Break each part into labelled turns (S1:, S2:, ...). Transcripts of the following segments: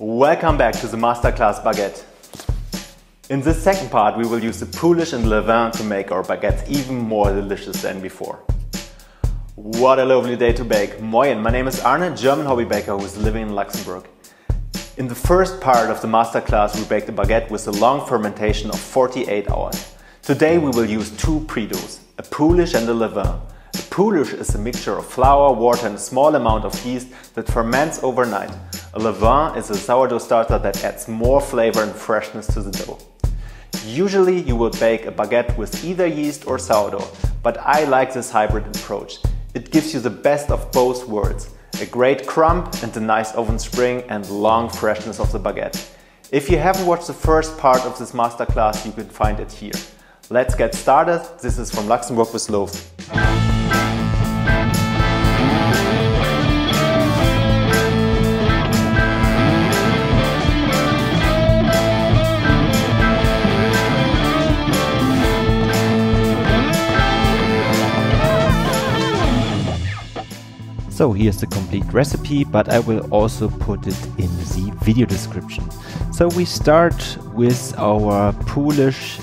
S1: Welcome back to the Masterclass Baguette. In this second part we will use the Poolish and Levain to make our baguettes even more delicious than before. What a lovely day to bake. Moin, my name is Arne, German hobby baker who is living in Luxembourg. In the first part of the Masterclass we baked a baguette with a long fermentation of 48 hours. Today we will use two pre-doughs, a Poolish and a Levain. A Poolish is a mixture of flour, water and a small amount of yeast that ferments overnight. A Levain is a sourdough starter that adds more flavor and freshness to the dough. Usually you will bake a baguette with either yeast or sourdough, but I like this hybrid approach. It gives you the best of both worlds, a great crumb and a nice oven spring and long freshness of the baguette. If you haven't watched the first part of this masterclass, you can find it here. Let's get started. This is from Luxembourg with loaves.
S2: So here's the complete recipe, but I will also put it in the video description. So we start with our Poolish,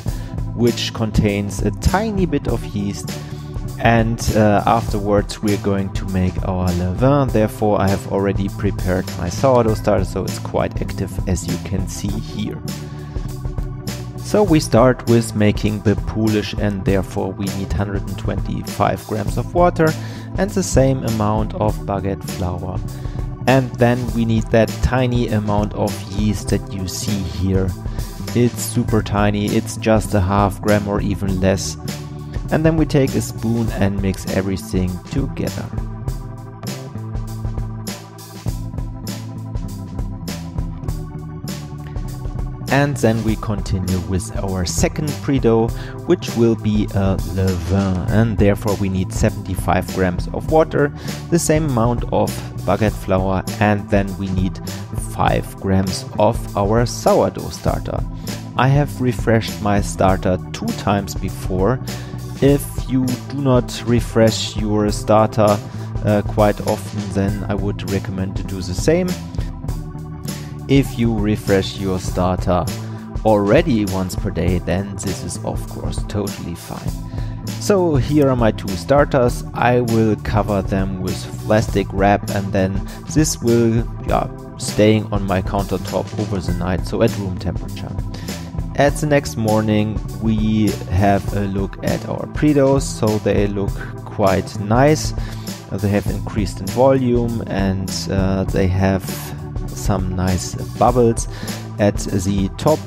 S2: which contains a tiny bit of yeast, and afterwards we're going to make our Levain. Therefore I have already prepared my sourdough starter, so it's quite active as you can see here. So we start with making the Poolish, and therefore we need 125 grams of water and the same amount of baguette flour. And then we need that tiny amount of yeast that you see here. It's super tiny, it's just a half gram or even less. And then we take a spoon and mix everything together. And then we continue with our second pre-dough, which will be a Levain, and therefore we need 75 grams of water, the same amount of baguette flour, and then we need 5 grams of our sourdough starter. I have refreshed my starter 2 times before. If you do not refresh your starter quite often, then I would recommend to do the same. If you refresh your starter already once per day, then this is of course totally fine. So here are my 2 starters. I will cover them with plastic wrap, and then this will staying on my countertop over the night, so at room temperature. At the next morning we have a look at our pre-doughs, so they look quite nice. They have increased in volume and they have some nice bubbles at the top,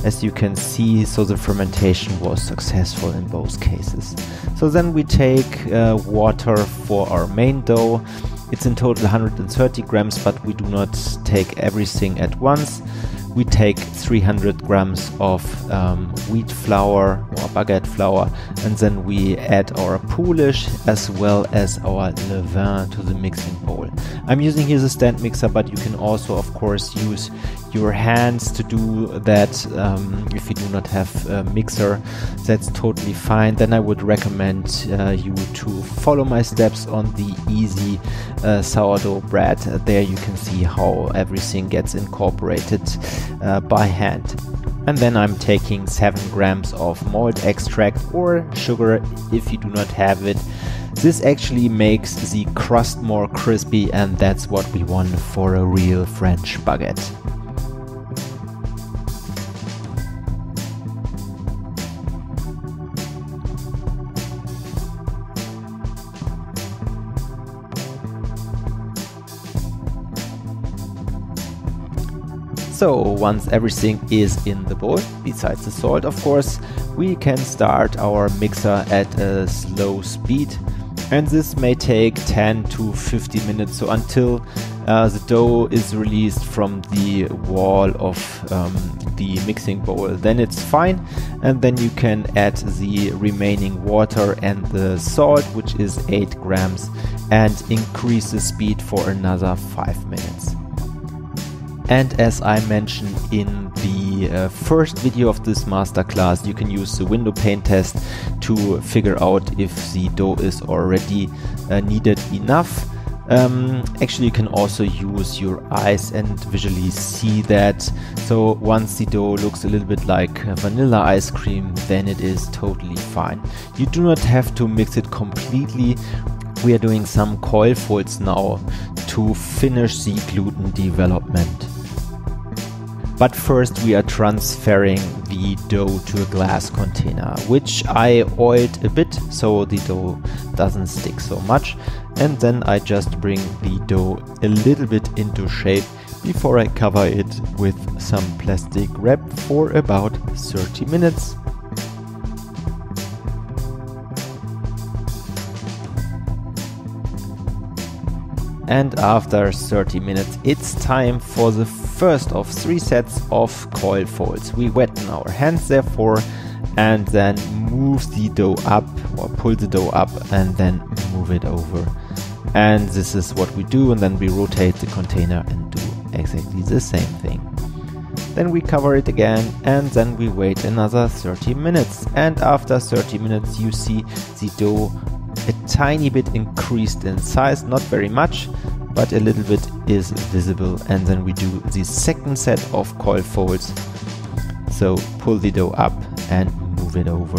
S2: as you can see, so the fermentation was successful in both cases. So then we take water for our main dough. It's in total 130 grams, but we do not take everything at once. We take 300 grams of wheat flour or baguette flour, and then we add our Poolish as well as our Levain to the mixing bowl. I'm using here the stand mixer, but you can also of course use your hands to do that. If you do not have a mixer, that's totally fine. Then I would recommend you to follow my steps on the easy sourdough bread. There you can see how everything gets incorporated by hand. And then I'm taking 7 grams of malt extract or sugar if you do not have it. This actually makes the crust more crispy, and that's what we want for a real French baguette. So once everything is in the bowl, besides the salt of course, we can start our mixer at a slow speed, and this may take 10 to 15 minutes, so until the dough is released from the wall of the mixing bowl, then it's fine. And then you can add the remaining water and the salt, which is 8 grams, and increase the speed for another 5 minutes. And as I mentioned in the first video of this masterclass, you can use the window pane test to figure out if the dough is already kneaded enough. Actually, you can also use your eyes and visually see that. So once the dough looks a little bit like vanilla ice cream, then it is totally fine. You do not have to mix it completely. We are doing some coil folds now to finish the gluten development. But first we are transferring the dough to a glass container, which I oiled a bit so the dough doesn't stick so much. And then I just bring the dough a little bit into shape before I cover it with some plastic wrap for about 30 minutes. And after 30 minutes, it's time for the first of 3 sets of coil folds. We wetten our hands therefore, and then move the dough up, or pull the dough up and then move it over. And this is what we do, and then we rotate the container and do exactly the same thing. Then we cover it again, and then we wait another 30 minutes. And after 30 minutes you see the dough a tiny bit increased in size, not very much, but a little bit is visible. And then we do the second set of coil folds. So pull the dough up and move it over.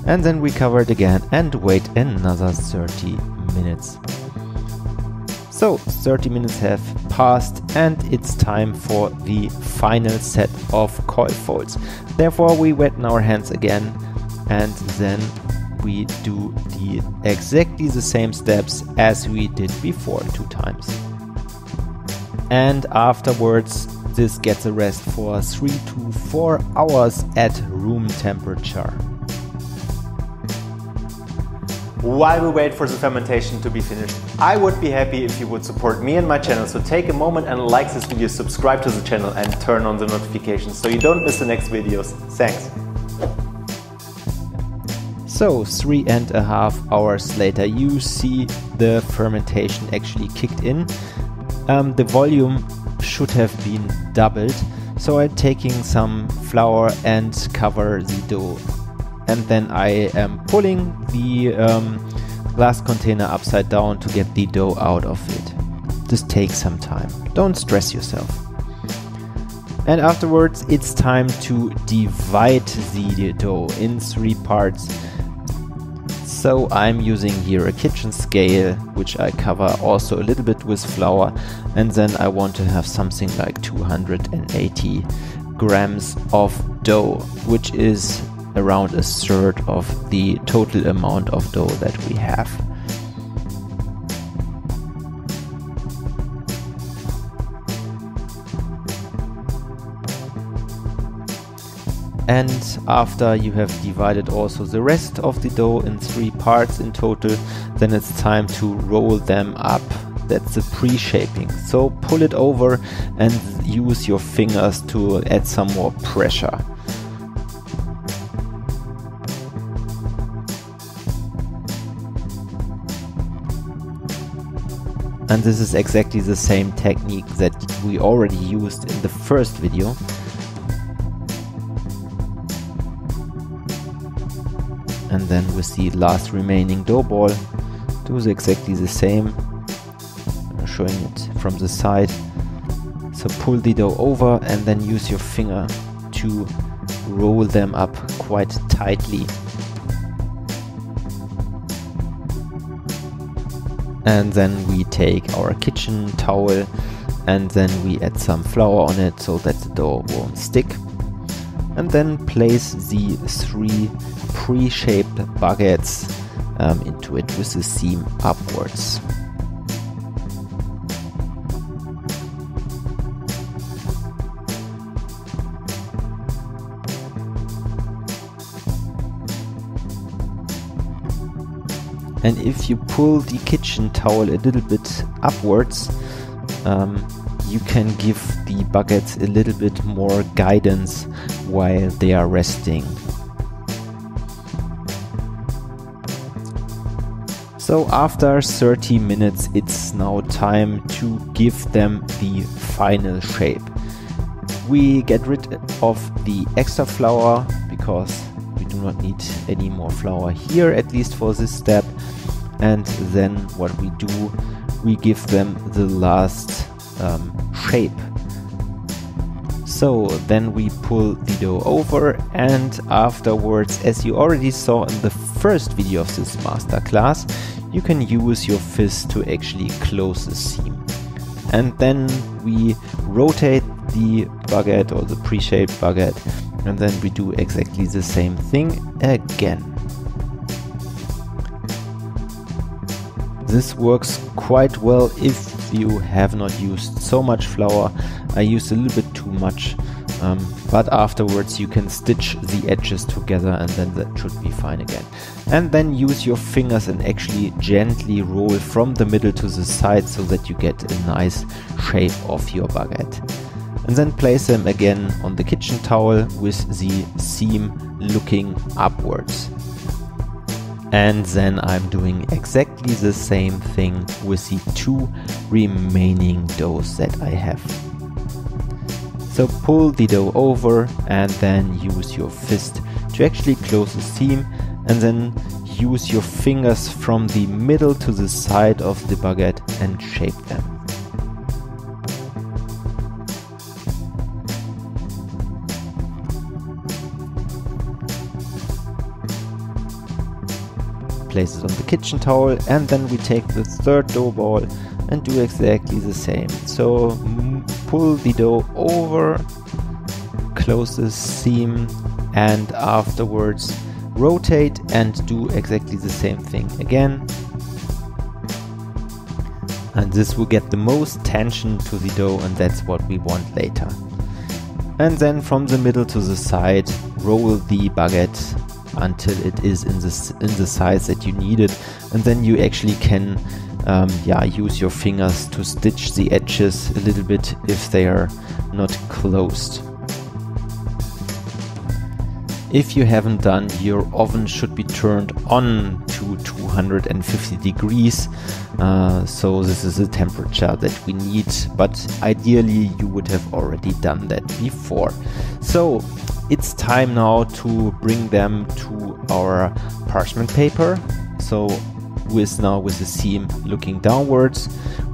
S2: And then we cover it again and wait another 30 minutes. So 30 minutes have passed and it's time for the final set of coil folds. Therefore we wetten our hands again, and then we do exactly the same steps as we did before 2 times. And afterwards this gets a rest for 3 to 4 hours at room temperature.
S1: While we wait for the fermentation to be finished, I would be happy if you would support me and my channel. So take a moment and like this video, subscribe to the channel and turn on the notifications so you don't miss the next videos. Thanks!
S2: So 3.5 hours later you see the fermentation actually kicked in. The volume should have been doubled, so I'm taking some flour and cover the dough. And then I am pulling the glass container upside down to get the dough out of it. This takes some time, don't stress yourself. And afterwards it's time to divide the dough in 3 parts. So I'm using here a kitchen scale, which I cover also a little bit with flour, and then I want to have something like 280 grams of dough, which is around 1/3 of the total amount of dough that we have. And after you have divided also the rest of the dough in 3 parts in total, then it's time to roll them up. That's the pre-shaping. So pull it over and use your fingers to add some more pressure. And this is exactly the same technique that we already used in the first video. And then with the last remaining dough ball, do exactly the same. I'm showing it from the side. So pull the dough over and then use your finger to roll them up quite tightly. And then we take our kitchen towel and then we add some flour on it so that the dough won't stick. And then place the 3 pre-shaped baguettes into it with the seam upwards. And if you pull the kitchen towel a little bit upwards, you can give the baguettes a little bit more guidance while they are resting. So after 30 minutes it's now time to give them the final shape. We get rid of the extra flour because we do not need any more flour here, at least for this step. And then what we do, we give them the last shape. So then we pull the dough over, and afterwards, as you already saw in the first video of this masterclass, you can use your fist to actually close the seam. And then we rotate the baguette or the pre-shaped baguette, and then we do exactly the same thing again. This works quite well if you have not used so much flour. I used a little bit too much, but afterwards you can stitch the edges together, and then that should be fine again. And then use your fingers and actually gently roll from the middle to the side so that you get a nice shape of your baguette. And then place them again on the kitchen towel with the seam looking upwards. And then I'm doing exactly the same thing with the 2 remaining doughs that I have. So pull the dough over and then use your fist to actually close the seam, and then use your fingers from the middle to the side of the baguette and shape them. Place it on the kitchen towel, and then we take the third dough ball and do exactly the same. So pull the dough over, close the seam, and afterwards rotate and do exactly the same thing again. And this will get the most tension to the dough, and that's what we want later. And then from the middle to the side, roll the baguette until it is in the size that you need it, and then you actually can use your fingers to stitch the edges a little bit if they are not closed. If you haven't done, your oven should be turned on to 250 degrees, so this is the temperature that we need, but ideally you would have already done that before. So it's time now to bring them to our parchment paper. So with the seam looking downwards,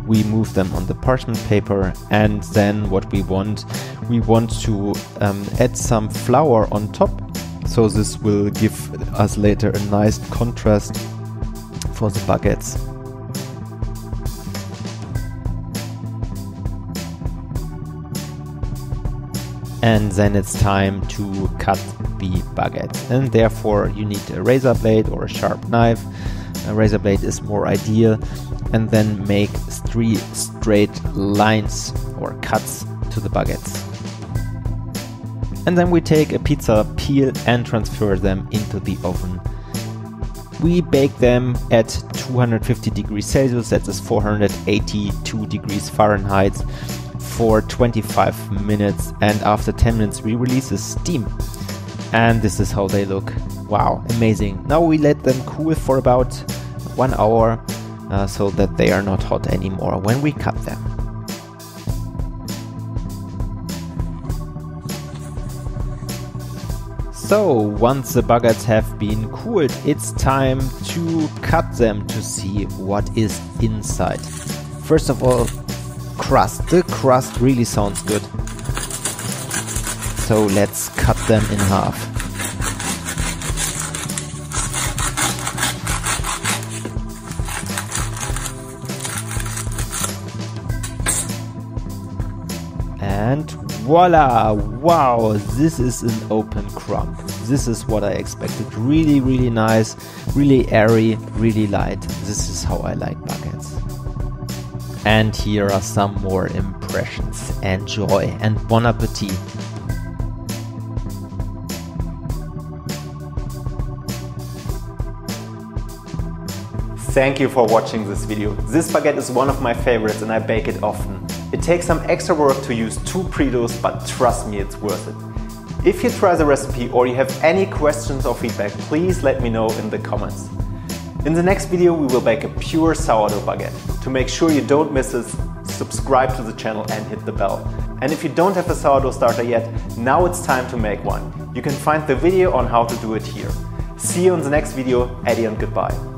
S2: we move them on the parchment paper, and then what we want to add some flour on top. So this will give us later a nice contrast for the baguettes. And then it's time to cut the baguette, and therefore you need a razor blade or a sharp knife. A razor blade is more ideal, and then make 3 straight lines or cuts to the baguettes. And then we take a pizza peel and transfer them into the oven. We bake them at 250 degrees Celsius, that is 482 degrees Fahrenheit, for 25 minutes, and after 10 minutes we release the steam. And this is how they look. Wow, amazing. Now we let them cool for about 1 hour so that they are not hot anymore when we cut them. So once the baguettes have been cooled, it's time to cut them to see what is inside. First of all, crust. The crust really sounds good. So let's cut them in half. And voila! Wow, this is an open crumb. This is what I expected. Really, really nice, really airy, really light. This is how I like baguettes. And here are some more impressions. Enjoy and bon appetit.
S1: Thank you for watching this video. This baguette is one of my favorites and I bake it often. It takes some extra work to use 2 pre-doughs, but trust me, it's worth it. If you try the recipe or you have any questions or feedback, please let me know in the comments. In the next video we will bake a pure sourdough baguette. To make sure you don't miss this, subscribe to the channel and hit the bell. And if you don't have a sourdough starter yet, now it's time to make one. You can find the video on how to do it here. See you in the next video, Eddie, and goodbye.